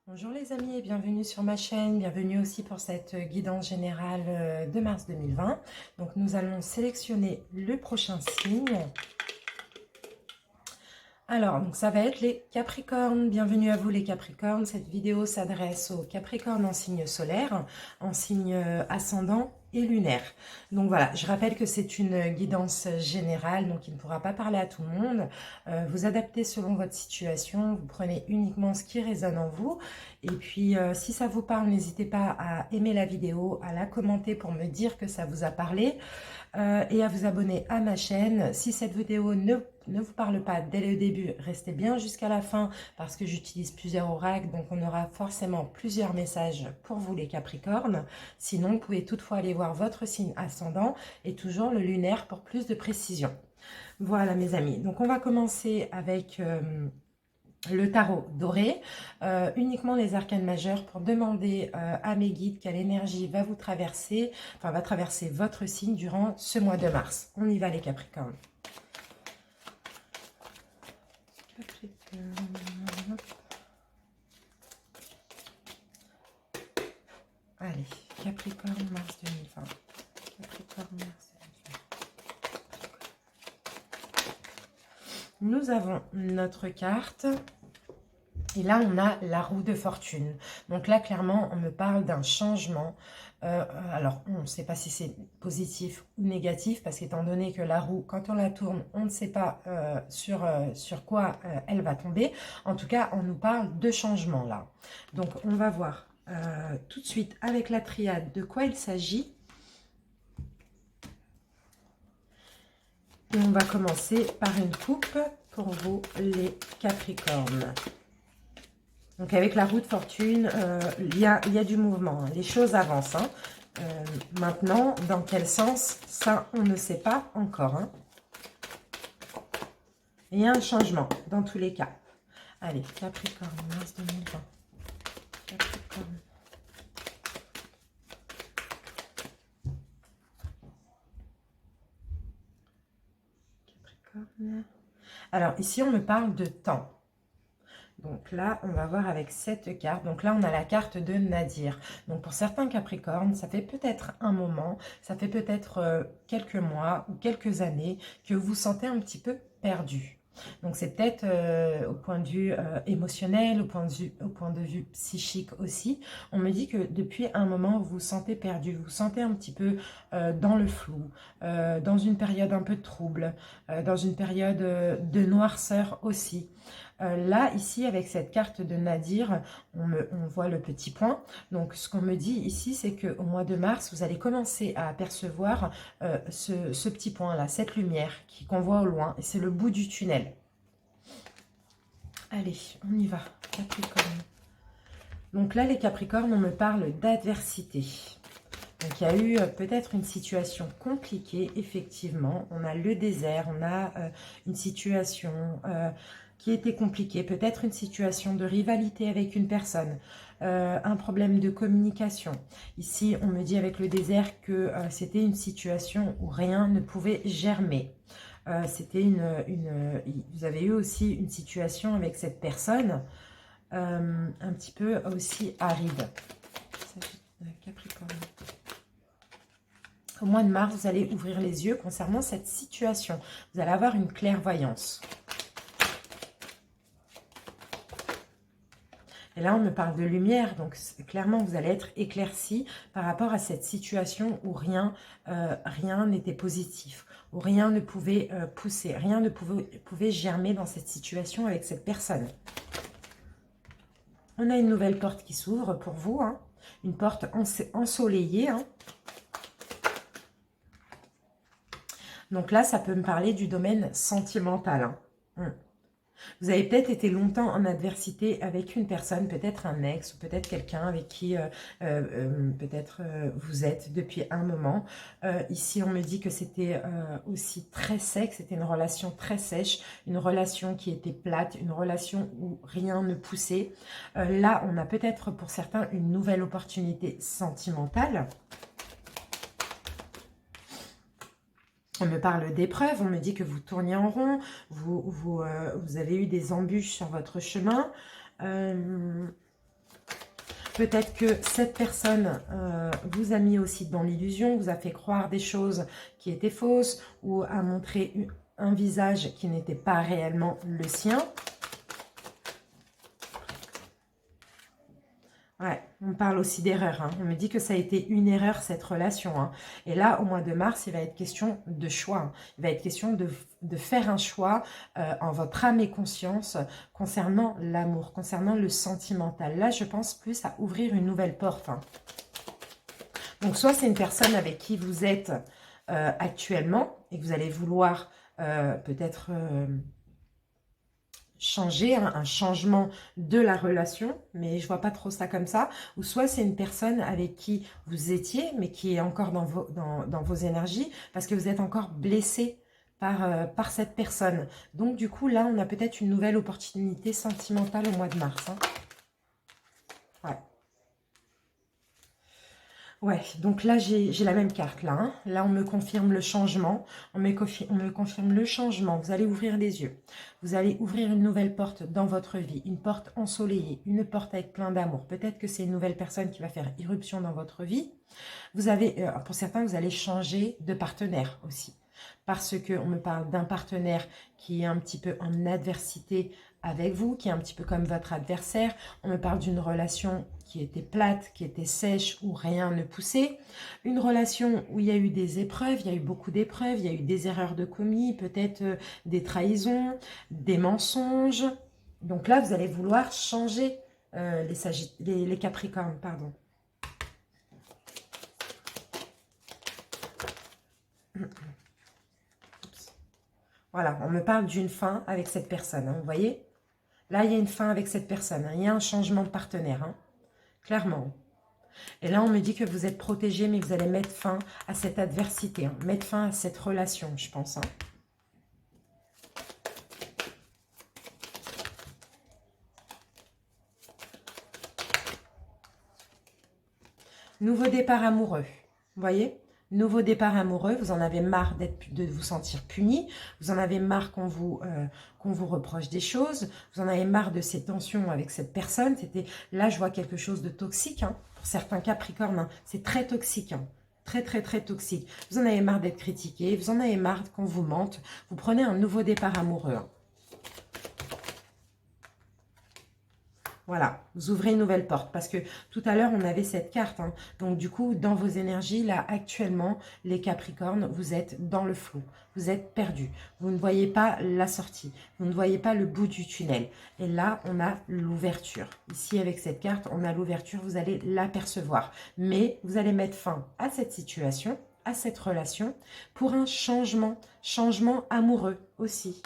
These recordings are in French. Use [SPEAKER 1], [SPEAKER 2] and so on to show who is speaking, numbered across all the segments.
[SPEAKER 1] Bonjour les amis et bienvenue sur ma chaîne, bienvenue aussi pour cette guidance générale de mars 2020. Donc nous allons sélectionner le prochain signe. Alors, donc ça va être les Capricornes. Bienvenue à vous les Capricornes. Cette vidéo s'adresse aux Capricornes en signe solaire, en signe ascendant et lunaire. Donc voilà, je rappelle que c'est une guidance générale, donc il ne pourra pas parler à tout le monde. Vous adaptez selon votre situation, vous prenez uniquement ce qui résonne en vous. Et puis, si ça vous parle, n'hésitez pas à aimer la vidéo, à la commenter pour me dire que ça vous a parlé. Et à vous abonner à ma chaîne. Si cette vidéo ne vous parle pas dès le début, restez bien jusqu'à la fin parce que j'utilise plusieurs oracles, donc on aura forcément plusieurs messages pour vous les Capricornes. Sinon, vous pouvez toutefois aller voir votre signe ascendant et toujours le lunaire pour plus de précision. Voilà mes amis, donc on va commencer avec le tarot doré, uniquement les arcanes majeures pour demander à mes guides quelle énergie va vous traverser, enfin va traverser votre signe durant ce mois de mars. On y va les Capricornes. Capricorne. Allez, Capricorne, mars 2020. Capricorne, mars 2020. Nous avons notre carte. Et là, on a la roue de fortune. Donc là, clairement, on me parle d'un changement. Alors, on ne sait pas si c'est positif ou négatif, parce qu'étant donné que la roue, quand on la tourne, on ne sait pas sur quoi elle va tomber. En tout cas, on nous parle de changement là. Donc, on va voir tout de suite avec la triade de quoi il s'agit. Et on va commencer par une coupe pour vous, les Capricornes. Donc avec la roue de fortune, il y a du mouvement, hein. Les choses avancent. Hein. Maintenant, dans quel sens, ça, on ne sait pas encore. Hein. Il y a un changement, dans tous les cas. Allez, Capricorne, mars 2020. Capricorne. Capricorne. Alors, ici, on me parle de temps. Donc là, on va voir avec cette carte. Donc là, on a la carte de Nadir. Donc pour certains Capricornes, ça fait peut-être un moment, ça fait peut-être quelques mois ou quelques années que vous vous sentez un petit peu perdu. Donc c'est peut-être au point de vue émotionnel, au point de vue psychique aussi. On me dit que depuis un moment, vous vous sentez perdu, vous vous sentez un petit peu dans le flou, dans une période un peu de trouble, dans une période de noirceur aussi. Là, ici, avec cette carte de Nadir, on voit le petit point. Donc, ce qu'on me dit ici, c'est qu'au mois de mars, vous allez commencer à apercevoir ce petit point-là, cette lumière qu'on voit au loin. Et c'est le bout du tunnel. Allez, on y va, Capricorne. Donc là, les Capricornes, on me parle d'adversité. Donc, il y a eu peut-être une situation compliquée, effectivement. On a le désert, on a une situation qui était compliquée. Peut-être une situation de rivalité avec une personne, un problème de communication. Ici, on me dit avec le désert que c'était une situation où rien ne pouvait germer. C'était vous avez eu aussi une situation avec cette personne un petit peu aussi aride. Capricorne. Au mois de mars, vous allez ouvrir les yeux concernant cette situation. Vous allez avoir une clairvoyance. Et là, on me parle de lumière, donc clairement, vous allez être éclairci par rapport à cette situation où rien n'était positif, où rien ne pouvait pousser, rien ne pouvait germer dans cette situation avec cette personne. On a une nouvelle porte qui s'ouvre pour vous, hein, une porte ensoleillée. Hein. Donc là, ça peut me parler du domaine sentimental. Hein. Vous avez peut-être été longtemps en adversité avec une personne, peut-être un ex ou peut-être quelqu'un avec qui peut-être vous êtes depuis un moment. Ici, on me dit que c'était aussi très sec, c'était une relation très sèche, une relation qui était plate, une relation où rien ne poussait. Là, on a peut-être pour certains une nouvelle opportunité sentimentale. On me parle d'épreuves, on me dit que vous tourniez en rond, vous avez eu des embûches sur votre chemin. Peut-être que cette personne vous a mis aussi dans l'illusion, vous a fait croire des choses qui étaient fausses ou a montré un visage qui n'était pas réellement le sien. Ouais, on parle aussi d'erreur. Hein. On me dit que ça a été une erreur, cette relation. Hein. Et là, au mois de mars, il va être question de choix. Hein. Il va être question de faire un choix en votre âme et conscience concernant l'amour, concernant le sentimental. Là, je pense plus à ouvrir une nouvelle porte. Hein. Donc, soit c'est une personne avec qui vous êtes actuellement et que vous allez vouloir peut-être... changer, hein, un changement de la relation, mais je vois pas trop ça comme ça, ou soit c'est une personne avec qui vous étiez, mais qui est encore dans vos énergies, parce que vous êtes encore blessé par cette personne. Donc du coup, là, on a peut-être une nouvelle opportunité sentimentale au mois de mars. Hein. Ouais. Ouais, donc là, j'ai la même carte, là. Hein. Là, on me confirme le changement. On me confirme le changement. Vous allez ouvrir les yeux. Vous allez ouvrir une nouvelle porte dans votre vie. Une porte ensoleillée. Une porte avec plein d'amour. Peut-être que c'est une nouvelle personne qui va faire irruption dans votre vie. Vous avez, pour certains, vous allez changer de partenaire aussi. Parce qu'on me parle d'un partenaire qui est un petit peu en adversité avec vous, qui est un petit peu comme votre adversaire. On me parle d'une relation qui était plate, qui était sèche, où rien ne poussait. Une relation où il y a eu des épreuves, il y a eu beaucoup d'épreuves, il y a eu des erreurs de commis, peut-être des trahisons, des mensonges. Donc là, vous allez vouloir changer les Capricornes, pardon. Voilà, on me parle d'une fin avec cette personne, hein, vous voyez? Là, il y a une fin avec cette personne, hein, il y a un changement de partenaire, hein, clairement. Et là, on me dit que vous êtes protégé, mais vous allez mettre fin à cette adversité, hein, mettre fin à cette relation, je pense. Hein. Nouveau départ amoureux, vous voyez? Nouveau départ amoureux, vous en avez marre de vous sentir puni, vous en avez marre qu'on vous reproche des choses, vous en avez marre de ces tensions avec cette personne. Là, je vois quelque chose de toxique, hein, pour certains Capricornes, hein, c'est très toxique, hein, très très très toxique. Vous en avez marre d'être critiqué, vous en avez marre qu'on vous mente, vous prenez un nouveau départ amoureux. Hein. Voilà, vous ouvrez une nouvelle porte parce que tout à l'heure, on avait cette carte. Hein. Donc, du coup, dans vos énergies, là, actuellement, les Capricornes, vous êtes dans le flou. Vous êtes perdus. Vous ne voyez pas la sortie. Vous ne voyez pas le bout du tunnel. Et là, on a l'ouverture. Ici, avec cette carte, on a l'ouverture. Vous allez l'apercevoir. Mais vous allez mettre fin à cette situation, à cette relation, pour un changement amoureux aussi.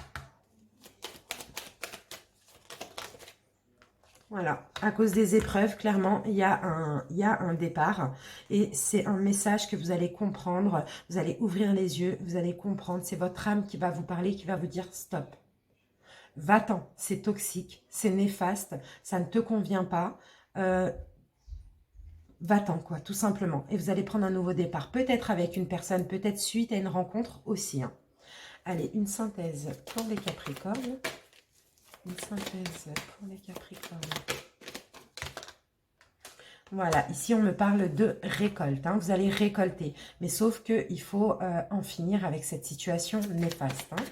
[SPEAKER 1] Voilà, à cause des épreuves, clairement, il y a un départ et c'est un message que vous allez comprendre, vous allez ouvrir les yeux, vous allez comprendre, c'est votre âme qui va vous parler, qui va vous dire stop. Va-t'en, c'est toxique, c'est néfaste, ça ne te convient pas, va-t'en quoi, tout simplement. Et vous allez prendre un nouveau départ, peut-être avec une personne, peut-être suite à une rencontre aussi. Hein. Allez, une synthèse pour les Capricornes. Une synthèse pour les Capricornes. Voilà, ici on me parle de récolte. Hein. Vous allez récolter. Mais sauf qu'il faut en finir avec cette situation néfaste. Hein.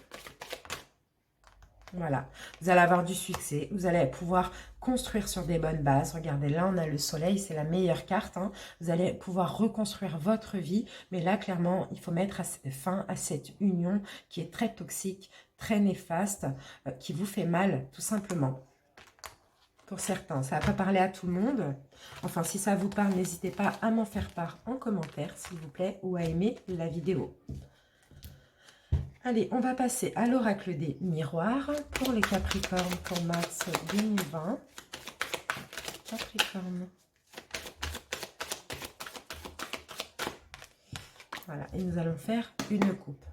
[SPEAKER 1] Voilà, vous allez avoir du succès. Vous allez pouvoir construire sur des bonnes bases. Regardez, là on a le soleil, c'est la meilleure carte. Hein. Vous allez pouvoir reconstruire votre vie. Mais là, clairement, il faut mettre fin à cette union qui est très toxique, très néfaste, qui vous fait mal, tout simplement. Pour certains, ça va pas parler à tout le monde. Enfin, si ça vous parle, n'hésitez pas à m'en faire part en commentaire, s'il vous plaît, ou à aimer la vidéo. Allez, on va passer à l'oracle des miroirs pour les Capricornes pour mars 2020. Capricorne. Voilà, et nous allons faire une coupe.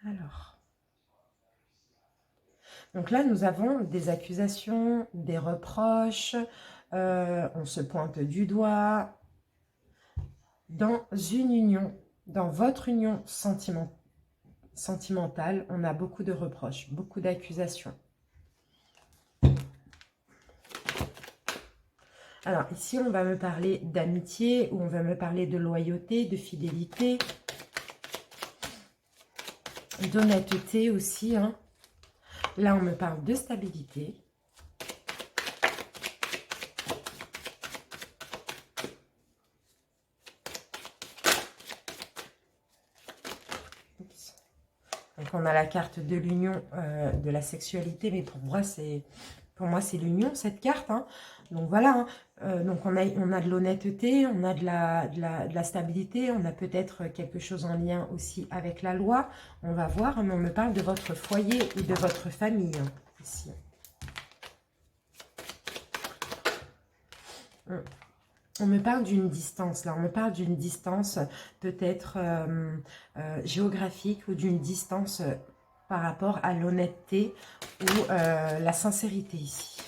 [SPEAKER 1] Alors. Donc là, nous avons des accusations, des reproches, on se pointe du doigt. Dans une union, dans votre union sentimentale, sentimental, on a beaucoup de reproches, beaucoup d'accusations. Alors ici, on va me parler d'amitié, ou on va me parler de loyauté, de fidélité, d'honnêteté aussi, hein. Là, on me parle de stabilité. Donc on a la carte de l'union, de la sexualité, mais pour moi c'est l'union cette carte, hein. Donc voilà, hein. Donc on a de l'honnêteté, on a de la stabilité, on a peut-être quelque chose en lien aussi avec la loi. On va voir, mais on me parle de votre foyer ou de votre famille, hein, ici. On me parle d'une distance, là, on me parle d'une distance peut-être géographique, ou d'une distance par rapport à l'honnêteté ou la sincérité ici.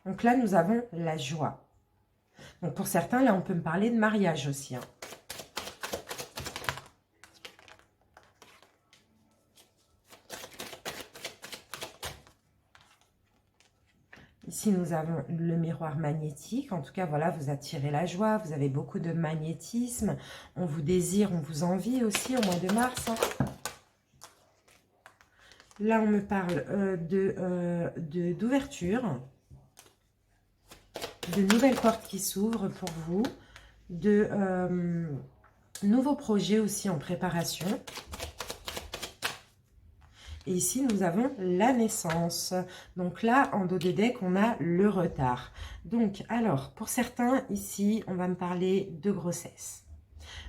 [SPEAKER 1] Donc là, nous avons la joie. Donc pour certains, là, on peut me parler de mariage aussi, hein. Ici, nous avons le miroir magnétique. En tout cas, voilà, vous attirez la joie. Vous avez beaucoup de magnétisme. On vous désire, on vous envie aussi au mois de mars, hein. Là, on me parle d'ouverture, de nouvelles portes qui s'ouvrent pour vous, de nouveaux projets aussi en préparation. Et ici, nous avons la naissance. Donc là, en dos de deck, on a le retard. Donc, alors, pour certains, ici, on va me parler de grossesse.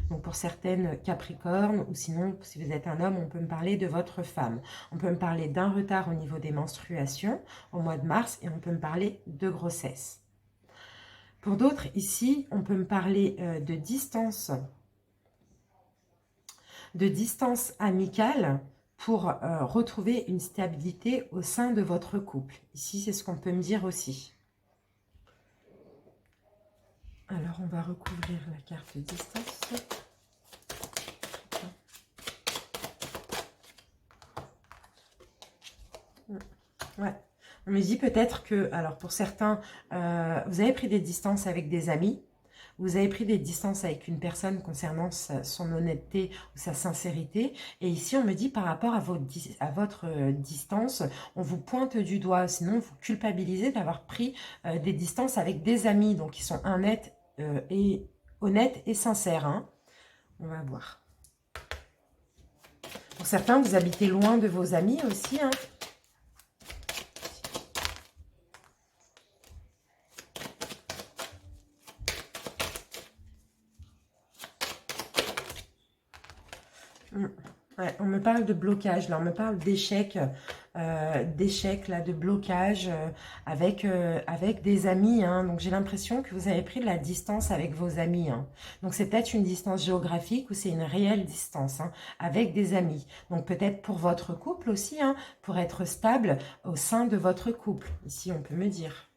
[SPEAKER 1] Donc, pour certaines Capricornes, ou sinon, si vous êtes un homme, on peut me parler de votre femme. On peut me parler d'un retard au niveau des menstruations au mois de mars, et on peut me parler de grossesse. Pour d'autres, ici, on peut me parler de distance amicale, pour retrouver une stabilité au sein de votre couple. Ici, c'est ce qu'on peut me dire aussi. Alors, on va recouvrir la carte distance. Ouais. On me dit peut-être que, alors pour certains, vous avez pris des distances avec des amis. Vous avez pris des distances avec une personne concernant son honnêteté ou sa sincérité. Et ici, on me dit par rapport à votre distance, on vous pointe du doigt. Sinon, vous culpabilisez d'avoir pris des distances avec des amis. Donc, qui sont honnêtes et sincères, hein. On va voir. Pour certains, vous habitez loin de vos amis aussi, hein. Ouais, on me parle de blocage, là, on me parle d'échec, là, de blocage avec des amis, hein. Donc j'ai l'impression que vous avez pris de la distance avec vos amis, hein. Donc c'est peut-être une distance géographique, ou c'est une réelle distance, hein, avec des amis. Donc peut-être pour votre couple aussi, hein, pour être stable au sein de votre couple. Ici, on peut me dire.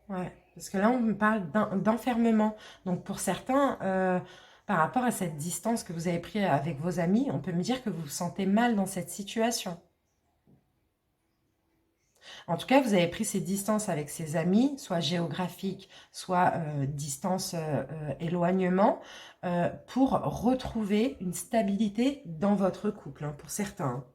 [SPEAKER 1] Ouais, parce que là, on me parle d'enfermement. Donc, pour certains, par rapport à cette distance que vous avez prise avec vos amis, on peut me dire que vous vous sentez mal dans cette situation. En tout cas, vous avez pris ces distances avec ces amis, soit géographiques, soit distance éloignement, pour retrouver une stabilité dans votre couple, hein, pour certains, hein.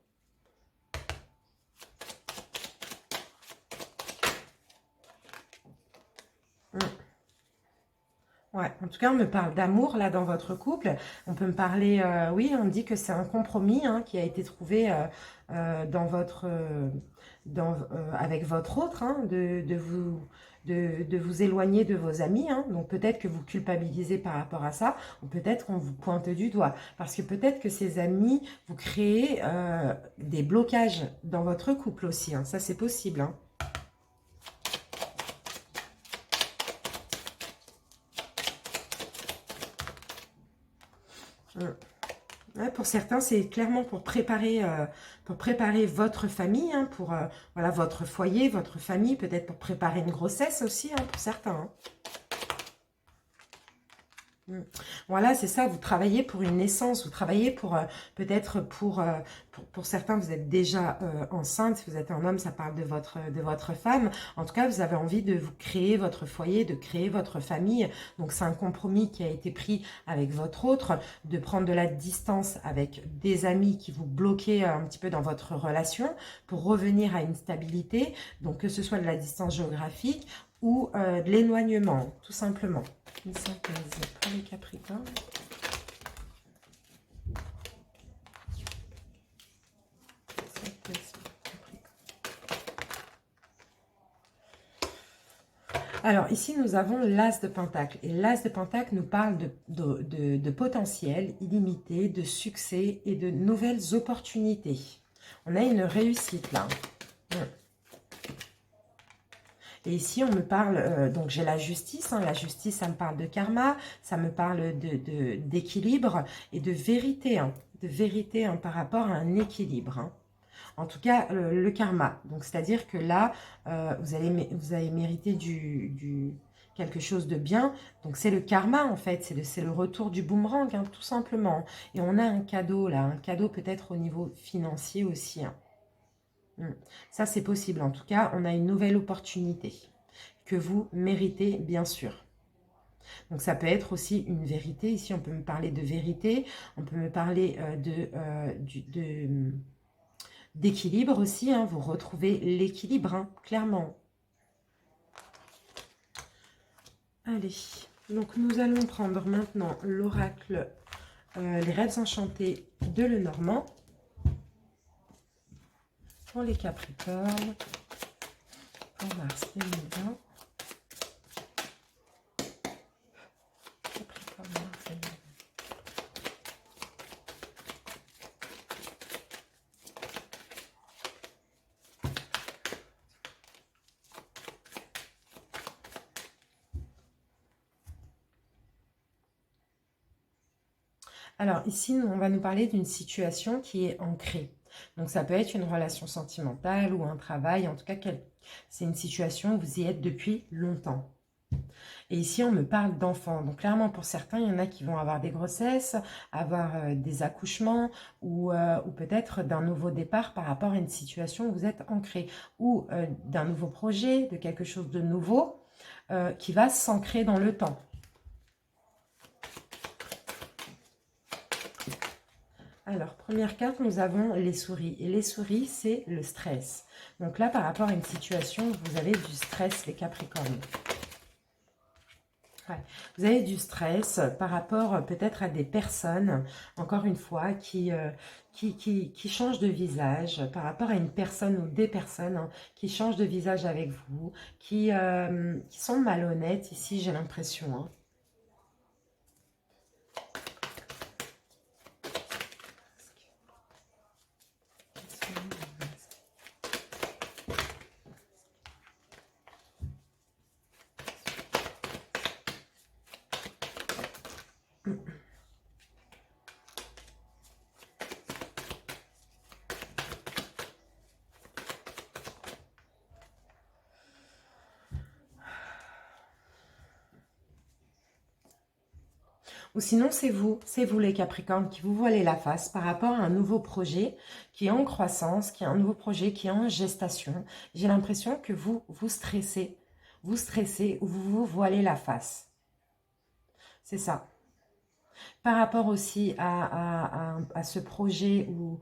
[SPEAKER 1] Ouais, en tout cas, on me parle d'amour, là, dans votre couple. On peut me parler, oui, on me dit que c'est un compromis, hein, qui a été trouvé dans votre, avec votre autre, hein, de vous éloigner de vos amis, hein. Donc, peut-être que vous culpabilisez par rapport à ça, ou peut-être qu'on vous pointe du doigt. Parce que peut-être que ces amis, vous créez des blocages dans votre couple aussi, hein. Ça, c'est possible, hein. Ouais, pour certains, c'est clairement pour préparer votre famille, hein, pour voilà, votre foyer, votre famille, peut-être pour préparer une grossesse aussi, hein, pour certains. Hein. Mm. Voilà, c'est ça, vous travaillez pour une naissance, vous travaillez pour, peut-être pour certains, vous êtes déjà enceinte, si vous êtes un homme, ça parle de votre femme. En tout cas, vous avez envie de vous créer votre foyer, de créer votre famille. Donc, c'est un compromis qui a été pris avec votre autre, de prendre de la distance avec des amis qui vous bloquaient un petit peu dans votre relation pour revenir à une stabilité. Donc, que ce soit de la distance géographique ou de l'éloignement, tout simplement. Une synthèse pour les Capricornes. Alors ici nous avons l'As de Pentacle. Et l'As de Pentacle nous parle de potentiel illimité, de succès et de nouvelles opportunités. On a une réussite là. Et ici, on me parle, donc j'ai la justice. Hein, la justice, ça me parle de karma, ça me parle d'équilibre et de vérité. Hein, de vérité par rapport à un équilibre. Hein. En tout cas, le karma. Donc, c'est-à-dire que là, vous avez mérité quelque chose de bien. Donc, c'est le karma, en fait. C'est le retour du boomerang, hein, tout simplement. Et on a un cadeau, là. Un cadeau peut-être au niveau financier aussi. Hein. Ça, c'est possible. En tout cas, on a une nouvelle opportunité que vous méritez, bien sûr. Donc, ça peut être aussi une vérité. Ici, on peut me parler de vérité. On peut me parler d'équilibre aussi. Hein. Vous retrouvez l'équilibre, hein, clairement. Allez. Donc, nous allons prendre maintenant l'oracle Les rêves enchantés de Lenormand. Pour les Capricornes, pour mars 2020. Capricorne, mars 2020. Alors ici, on va nous parler d'une situation qui est ancrée. Donc ça peut être une relation sentimentale ou un travail, en tout cas c'est une situation où vous y êtes depuis longtemps. Et ici, on me parle d'enfants. Donc clairement, pour certains, il y en a qui vont avoir des grossesses, avoir des accouchements ou peut-être d'un nouveau départ par rapport à une situation où vous êtes ancré. Ou d'un nouveau projet, de quelque chose de nouveau qui va s'ancrer dans le temps. Alors, première carte, nous avons les souris. Et les souris, c'est le stress. Donc là, par rapport à une situation, vous avez du stress, les Capricornes. Ouais. Vous avez du stress par rapport peut-être à des personnes, encore une fois, qui changent de visage, par rapport à une personne ou des personnes hein, qui changent de visage avec vous, qui sont malhonnêtes ici, j'ai l'impression. Hein. Ou sinon, c'est vous les Capricornes qui vous voilez la face par rapport à un nouveau projet qui est en croissance, qui est un nouveau projet qui est en gestation. J'ai l'impression que vous stressez ou vous vous voilez la face. C'est ça. Par rapport aussi à ce projet ou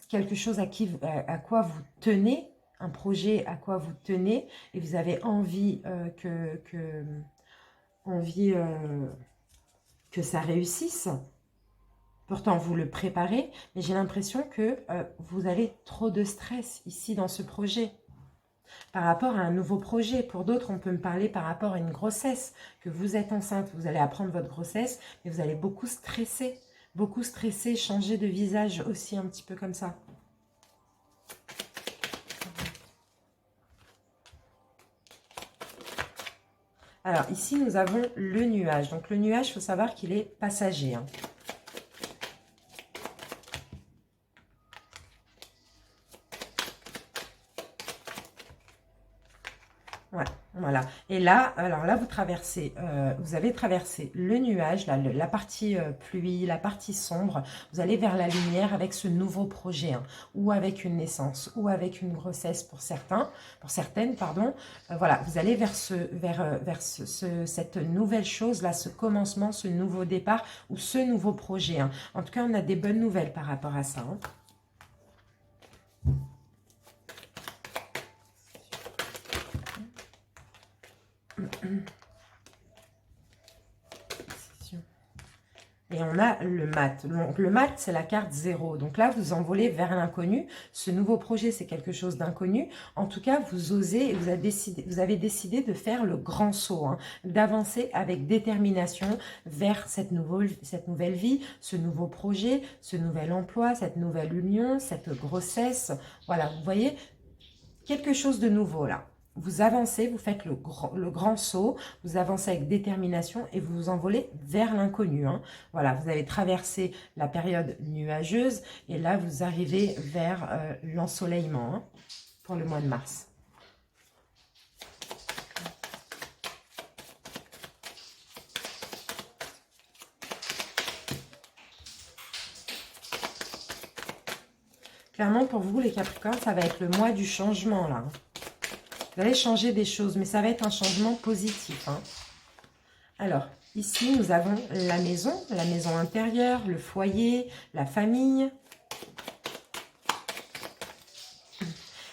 [SPEAKER 1] quelque chose à quoi vous tenez, un projet à quoi vous tenez et vous avez envie envie, que ça réussisse. Pourtant, vous le préparez, mais j'ai l'impression que vous avez trop de stress ici dans ce projet. Par rapport à un nouveau projet, pour d'autres, on peut me parler par rapport à une grossesse, que vous êtes enceinte, vous allez apprendre votre grossesse, mais vous allez beaucoup stresser, changer de visage aussi un petit peu comme ça. Alors ici, nous avons le nuage. Donc le nuage, il faut savoir qu'il est passager. Hein. Voilà. Et là, alors là, vous avez traversé le nuage, la partie pluie, la partie sombre. Vous allez vers la lumière avec ce nouveau projet, hein, ou avec une naissance, ou avec une grossesse pour certains, pour certaines, pardon. Voilà, vous allez vers cette nouvelle chose là, ce commencement, ce nouveau départ ou ce nouveau projet, hein. En tout cas, on a des bonnes nouvelles par rapport à ça, hein. Et on a le mat. Donc, le mat, c'est la carte 0. Donc là, vous envolez vers l'inconnu. Ce nouveau projet, c'est quelque chose d'inconnu. En tout cas, vous osez, vous avez décidé de faire le grand saut, hein, d'avancer avec détermination vers cette nouvelle vie, ce nouveau projet, ce nouvel emploi, cette nouvelle union, cette grossesse. Voilà, vous voyez, quelque chose de nouveau là. Vous avancez, vous faites le grand saut, vous avancez avec détermination et vous vous envolez vers l'inconnu, hein. Voilà, vous avez traversé la période nuageuse et là, vous arrivez vers l'ensoleillement, hein, pour le mois de mars. Clairement, pour vous, les Capricornes, ça va être le mois du changement, là. Vous allez changer des choses, mais ça va être un changement positif, hein. Alors, ici, nous avons la maison intérieure, le foyer, la famille.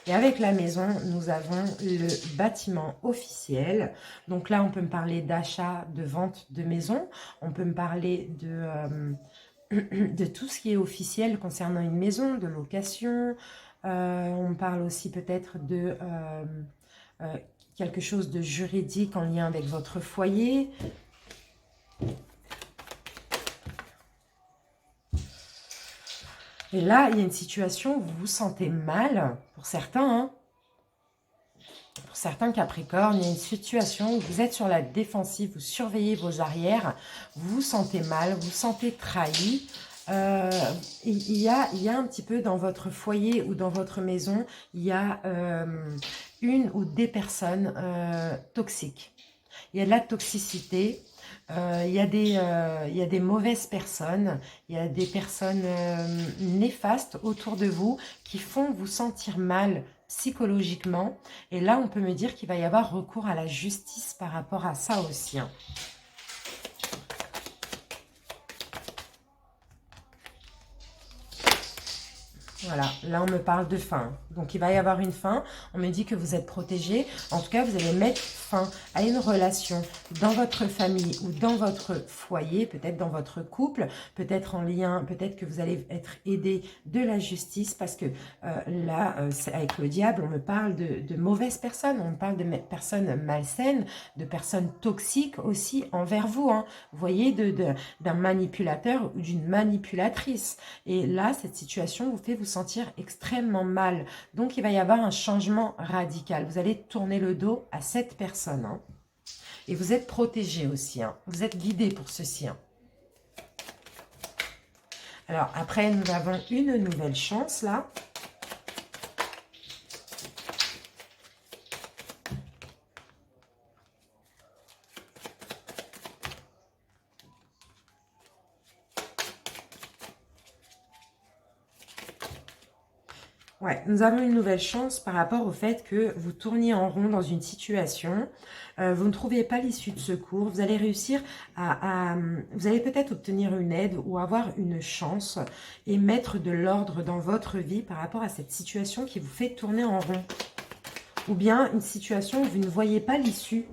[SPEAKER 1] Et avec la maison, nous avons le bâtiment officiel. Donc là, on peut me parler d'achat, de vente de maison. On peut me parler de tout ce qui est officiel concernant une maison, de location. On parle aussi peut-être de quelque chose de juridique en lien avec votre foyer. Et là, il y a une situation où vous vous sentez mal, pour certains, hein. Pour certains Capricornes, il y a une situation où vous êtes sur la défensive, vous surveillez vos arrières, vous vous sentez mal, vous vous sentez trahi. Il y a un petit peu dans votre foyer ou dans votre maison, il y a une ou des personnes toxiques. Il y a de la toxicité, il y a des mauvaises personnes, il y a des personnes néfastes autour de vous qui font vous sentir mal psychologiquement. Et là, on peut me dire qu'il va y avoir recours à la justice par rapport à ça aussi, hein. Voilà, là on me parle de fin. Donc il va y avoir une fin. On me dit que vous êtes protégé. En tout cas, vous allez mettre fin à une relation dans votre famille ou dans votre foyer, peut-être dans votre couple, peut-être en lien, peut-être que vous allez être aidé de la justice parce que là, avec le diable, on me parle de mauvaises personnes, on me parle de personnes malsaines, de personnes toxiques aussi envers vous, hein. Vous voyez, d'un manipulateur ou d'une manipulatrice. Et là, cette situation vous fait vous sentir extrêmement mal. Donc, il va y avoir un changement radical. Vous allez tourner le dos à cette personne, hein. Et vous êtes protégé aussi, hein. Vous êtes guidé pour ceci, hein. Alors, après, nous avons une nouvelle chance, là. Ouais, nous avons une nouvelle chance par rapport au fait que vous tourniez en rond dans une situation, vous ne trouviez pas l'issue de secours, vous allez réussir vous allez peut-être obtenir une aide ou avoir une chance et mettre de l'ordre dans votre vie par rapport à cette situation qui vous fait tourner en rond. Ou bien une situation où vous ne voyez pas l'issue,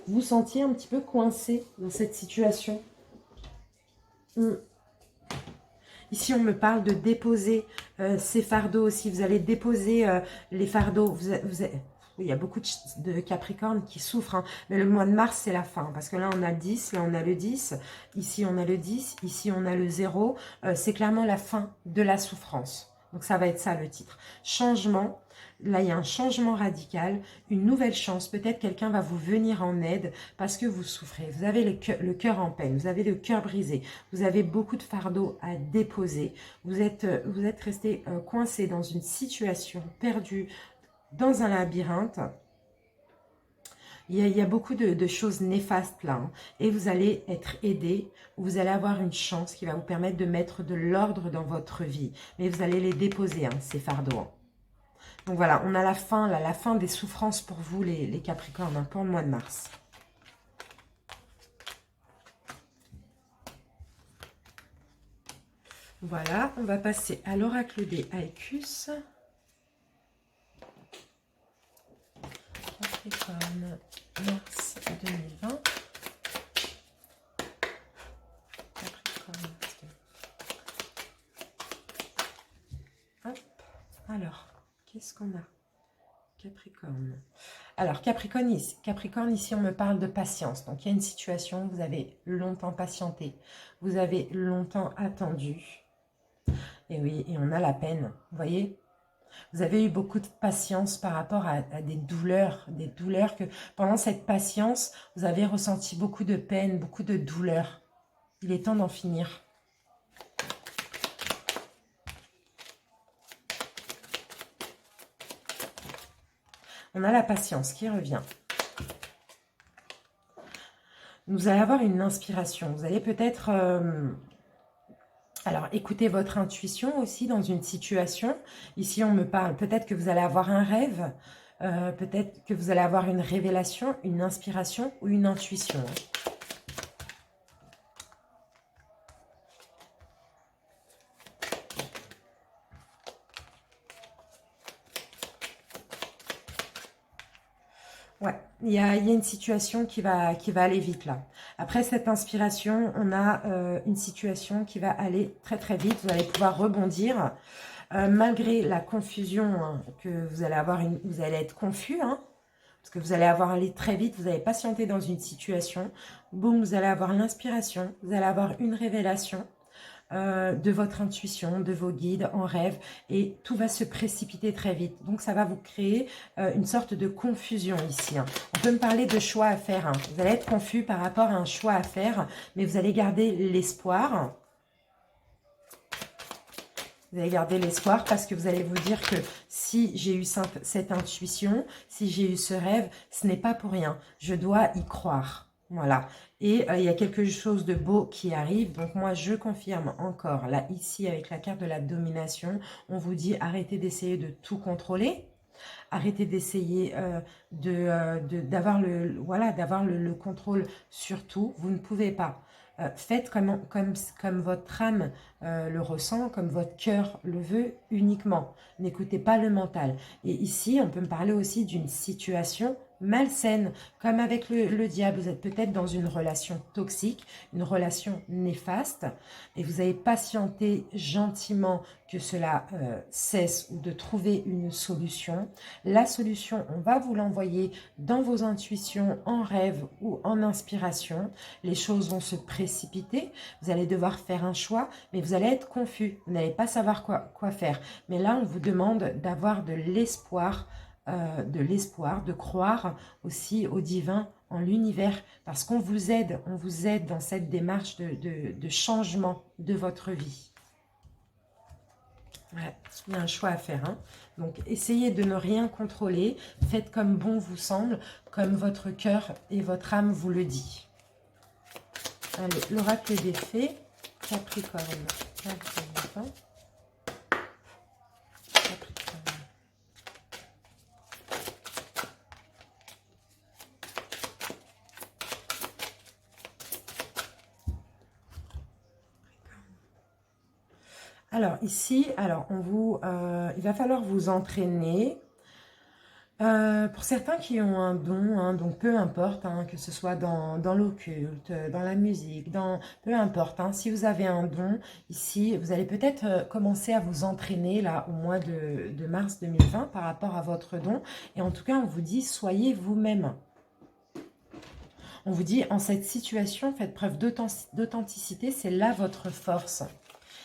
[SPEAKER 1] vous vous sentiez un petit peu coincé dans cette situation. Ici, on me parle de déposer ces fardeaux aussi. Vous allez déposer les fardeaux. Il y a beaucoup de Capricornes qui souffrent, hein. Mais le mois de mars, c'est la fin. Parce que là, on a le 10, là, on a le 10. Ici, on a le 10. Ici, on a le 0. C'est clairement la fin de la souffrance. Donc, ça va être ça, le titre. Changement. Là, il y a un changement radical, une nouvelle chance. Peut-être quelqu'un va vous venir en aide parce que vous souffrez. Vous avez le cœur en peine, vous avez le cœur brisé. Vous avez beaucoup de fardeaux à déposer. Vous êtes resté coincé dans une situation perdue, dans un labyrinthe. Il y a beaucoup de choses néfastes là. Hein. Et vous allez être aidé, vous allez avoir une chance qui va vous permettre de mettre de l'ordre dans votre vie. Mais vous allez les déposer, hein, ces fardeaux. Hein. Donc voilà, on a la fin, là, la fin des souffrances pour vous, les Capricornes, hein, pour le mois de mars. Voilà, on va passer à l'oracle des Aecus. Capricorne, mars 2020. Capricorne. Hop. Alors, qu'est-ce qu'on a? Capricorne. Alors, Capricorne ici, on me parle de patience. Donc, il y a une situation, vous avez longtemps patienté. Vous avez longtemps attendu. Et oui, et on a la peine, vous voyez? Vous avez eu beaucoup de patience par rapport à des douleurs que pendant cette patience, vous avez ressenti beaucoup de peine, beaucoup de douleur. Il est temps d'en finir. On a la patience qui revient. Vous allez avoir une inspiration. Vous allez peut-être... alors, écoutez votre intuition aussi dans une situation. Ici, on me parle, peut-être que vous allez avoir un rêve, peut-être que vous allez avoir une révélation, une inspiration ou une intuition. Ouais, il y a une situation qui va aller vite là. Après cette inspiration, on a une situation qui va aller très très vite. Vous allez pouvoir rebondir. Malgré la confusion hein, que vous allez avoir, vous allez être confus. Hein, parce que vous allez avoir allé très vite. Vous allez patienter dans une situation. Boum, vous allez avoir l'inspiration. Vous allez avoir une révélation. De votre intuition, de vos guides en rêve et tout va se précipiter très vite. Donc ça va vous créer une sorte de confusion ici. Hein. On peut me parler de choix à faire. Hein. Vous allez être confus par rapport à un choix à faire, mais vous allez garder l'espoir. Vous allez garder l'espoir parce que vous allez vous dire que si j'ai eu cette intuition, si j'ai eu ce rêve, ce n'est pas pour rien. Je dois y croire. Voilà. Et il y a quelque chose de beau qui arrive. Donc moi, je confirme encore, là, ici, avec la carte de la domination, on vous dit arrêtez d'essayer de tout contrôler. Arrêtez d'essayer d'avoir le contrôle sur tout. Vous ne pouvez pas. Faites comme votre âme le ressent, comme votre cœur le veut uniquement. N'écoutez pas le mental. Et ici, on peut me parler aussi d'une situation malsaine, comme avec le diable. Vous êtes peut-être dans une relation toxique, une relation néfaste, et vous avez patienté gentiment que cela cesse ou de trouver une solution. La solution, on va vous l'envoyer dans vos intuitions, en rêve ou en inspiration. Les choses vont se précipiter. Vous allez devoir faire un choix, mais vous allez être confus. Vous n'allez pas savoir quoi faire. Mais là, on vous demande d'avoir de l'espoir, de croire aussi au divin, en l'univers, parce qu'on vous aide dans cette démarche de changement de votre vie. Ouais, il y a un choix à faire. Hein. Donc, essayez de ne rien contrôler. Faites comme bon vous semble, comme votre cœur et votre âme vous le dit. Allez, l'oracle des fées, Capricorne. Capricorne. Alors ici, il va falloir vous entraîner. Pour certains qui ont un don, hein, donc peu importe, hein, que ce soit dans l'occulte, dans la musique, peu importe, hein, si vous avez un don, ici, vous allez peut-être commencer à vous entraîner là au mois de mars 2020 par rapport à votre don. Et en tout cas, on vous dit, soyez vous-même. On vous dit, en cette situation, faites preuve d'authenticité, c'est là votre force.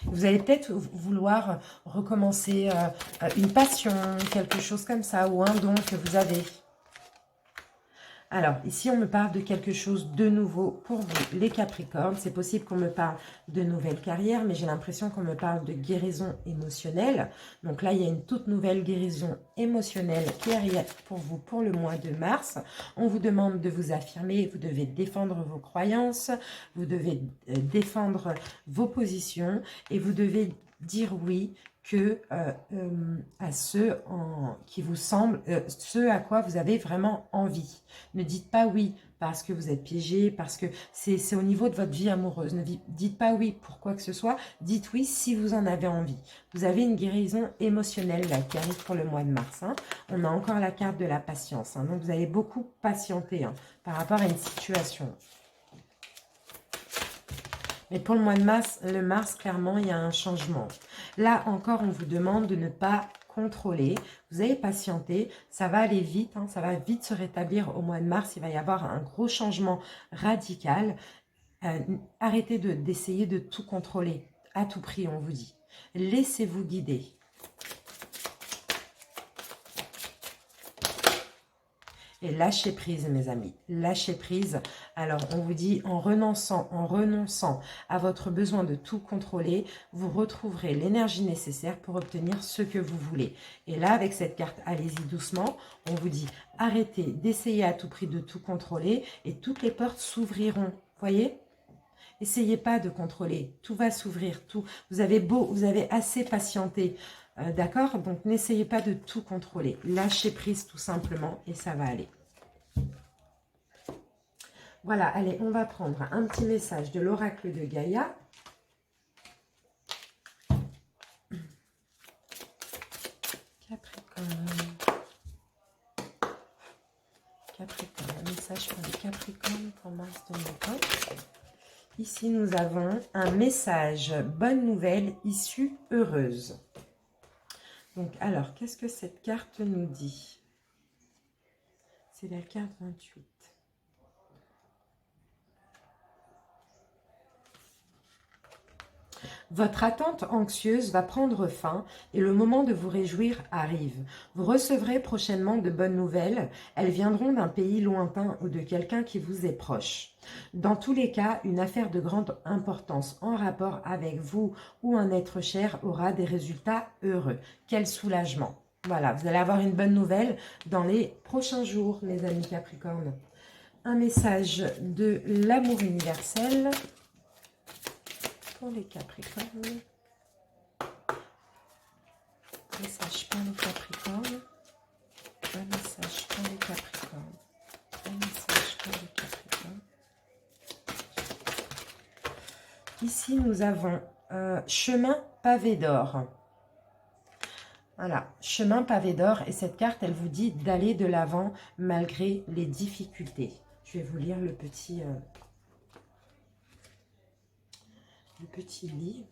[SPEAKER 1] Vous allez peut-être vouloir recommencer une passion, quelque chose comme ça, ou un don que vous avez. Alors, ici, on me parle de quelque chose de nouveau pour vous, les Capricornes. C'est possible qu'on me parle de nouvelle carrière, mais j'ai l'impression qu'on me parle de guérison émotionnelle. Donc là, il y a une toute nouvelle guérison émotionnelle qui arrive pour vous pour le mois de mars. On vous demande de vous affirmer, vous devez défendre vos croyances, vous devez défendre vos positions et vous devez dire oui que à qui vous semble, ce à quoi vous avez vraiment envie. Ne dites pas oui parce que vous êtes piégé, parce que c'est au niveau de votre vie amoureuse. Ne dites pas oui pour quoi que ce soit, dites oui si vous en avez envie. Vous avez une guérison émotionnelle là, qui arrive pour le mois de mars. Hein. On a encore la carte de la patience. Hein. Donc vous allez beaucoup patienter par rapport à une situation. Mais pour le mois de mars, clairement, il y a un changement. Là encore, on vous demande de ne pas contrôler. Vous allez patienter, ça va aller vite, hein, ça va vite se rétablir au mois de mars. Il va y avoir un gros changement radical. Arrêtez d'essayer de tout contrôler, à tout prix, on vous dit. Laissez-vous guider. Et lâchez prise, mes amis. Lâchez prise. Alors, on vous dit, en renonçant à votre besoin de tout contrôler, vous retrouverez l'énergie nécessaire pour obtenir ce que vous voulez. Et là, avec cette carte, allez-y doucement. On vous dit, arrêtez d'essayer à tout prix de tout contrôler et toutes les portes s'ouvriront. Voyez ? Essayez pas de contrôler. Tout va s'ouvrir. Vous avez assez patienté. D'accord? Donc, n'essayez pas de tout contrôler. Lâchez prise tout simplement et ça va aller. Voilà, allez, on va prendre un petit message de l'oracle de Gaïa. Capricorne. Capricorne, un message pour les Capricornes pour mars 2020. Ici, nous avons un message, bonne nouvelle, issue heureuse. Donc, alors, qu'est-ce que cette carte nous dit? C'est la carte 28. Votre attente anxieuse va prendre fin et le moment de vous réjouir arrive. Vous recevrez prochainement de bonnes nouvelles. Elles viendront d'un pays lointain ou de quelqu'un qui vous est proche. Dans tous les cas, une affaire de grande importance en rapport avec vous ou un être cher aura des résultats heureux. Quel soulagement! Voilà, vous allez avoir une bonne nouvelle dans les prochains jours, mes amis Capricornes. Un message de l'amour universel pour les Capricornes. Message pour les Capricornes. Un message pour les Capricornes. Un message pour les Capricornes. Ici, nous avons chemin pavé d'or. Voilà, chemin pavé d'or. Et cette carte, elle vous dit d'aller de l'avant malgré les difficultés. Je vais vous lire le petit livre.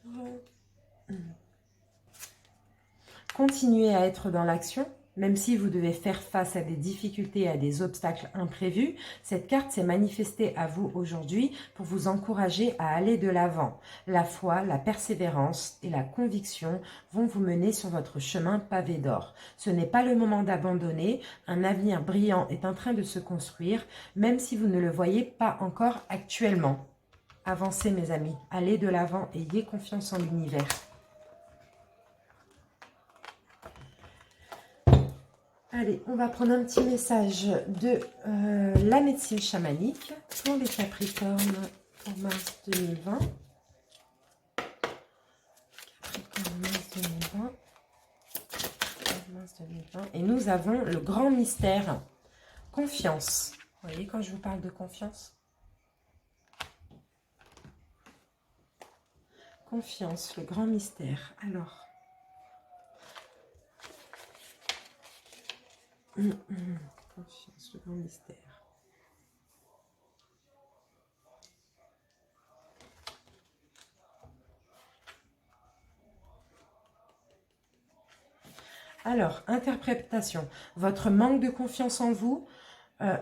[SPEAKER 1] Continuez à être dans l'action, même si vous devez faire face à des difficultés et à des obstacles imprévus. Cette carte s'est manifestée à vous aujourd'hui pour vous encourager à aller de l'avant. La foi, la persévérance et la conviction vont vous mener sur votre chemin pavé d'or. Ce n'est pas le moment d'abandonner. Un avenir brillant est en train de se construire, même si vous ne le voyez pas encore actuellement. Avancez, mes amis. Allez de l'avant et ayez confiance en l'univers. Allez, on va prendre un petit message de la médecine chamanique pour les Capricornes pour mars 2020. Capricorne, mars 2020. Mars 2020. Et nous avons le grand mystère, confiance. Vous voyez quand je vous parle de confiance? Confiance, le grand mystère. Alors... Confiance, le grand mystère. Alors, interprétation. Votre manque de confiance en vous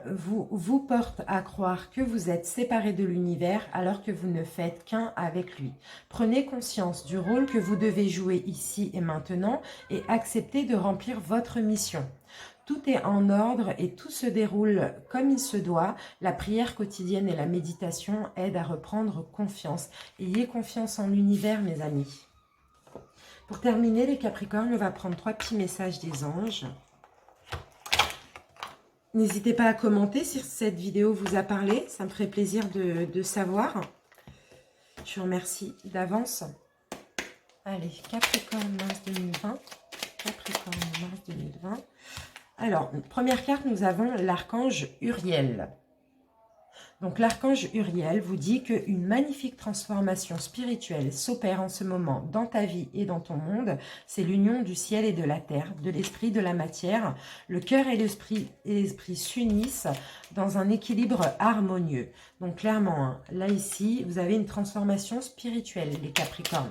[SPEAKER 1] vous porte à croire que vous êtes séparé de l'univers alors que vous ne faites qu'un avec lui. Prenez conscience du rôle que vous devez jouer ici et maintenant et acceptez de remplir votre mission. Tout est en ordre et tout se déroule comme il se doit. La prière quotidienne et la méditation aident à reprendre confiance. Ayez confiance en l'univers, mes amis. Pour terminer, les Capricornes, on va prendre 3 petits messages des anges. N'hésitez pas à commenter si cette vidéo vous a parlé. Ça me ferait plaisir de savoir. Je vous remercie d'avance. Allez, Capricorne, mars 2020. Capricorne, mars 2020. Alors, première carte, nous avons l'archange Uriel. Donc, l'archange Uriel vous dit qu'une magnifique transformation spirituelle s'opère en ce moment dans ta vie et dans ton monde. C'est l'union du ciel et de la terre, de l'esprit, de la matière. Le cœur et l'esprit s'unissent dans un équilibre harmonieux. Donc, clairement, hein, là, ici, vous avez une transformation spirituelle, les Capricornes.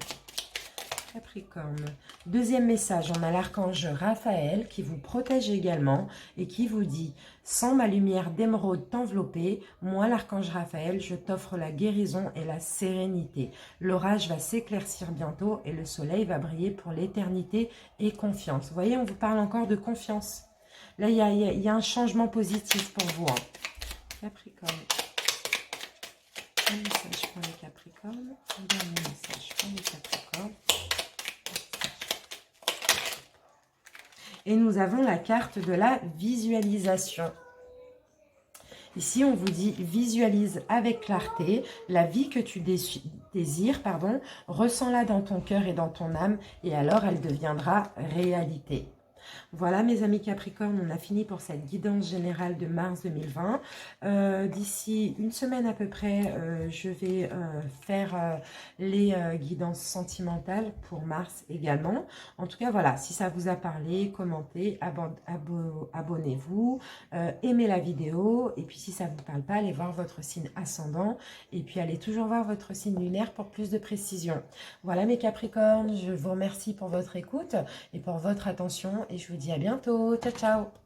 [SPEAKER 1] Capricorne. Deuxième message, on a l'archange Raphaël qui vous protège également et qui vous dit « Sans ma lumière d'émeraude t'envelopper, moi l'archange Raphaël, je t'offre la guérison et la sérénité. L'orage va s'éclaircir bientôt et le soleil va briller pour l'éternité et confiance. » Vous voyez, on vous parle encore de confiance. Là, il y a un changement positif pour vous. Hein. Capricorne. Un message pour les Capricornes. Un dernier message pour les Capricornes. Et nous avons la carte de la visualisation. Ici, on vous dit visualise avec clarté la vie que tu désires, ressens-la dans ton cœur et dans ton âme et alors elle deviendra réalité. Voilà mes amis Capricorne, on a fini pour cette guidance générale de mars 2020. D'ici une semaine à peu près, je vais faire les guidances sentimentales pour mars également. En tout cas, voilà, si ça vous a parlé, commentez, abonnez-vous, aimez la vidéo. Et puis si ça ne vous parle pas, allez voir votre signe ascendant. Et puis allez toujours voir votre signe lunaire pour plus de précision. Voilà mes Capricornes, je vous remercie pour votre écoute et pour votre attention. Et je vous dis à bientôt. Ciao, ciao.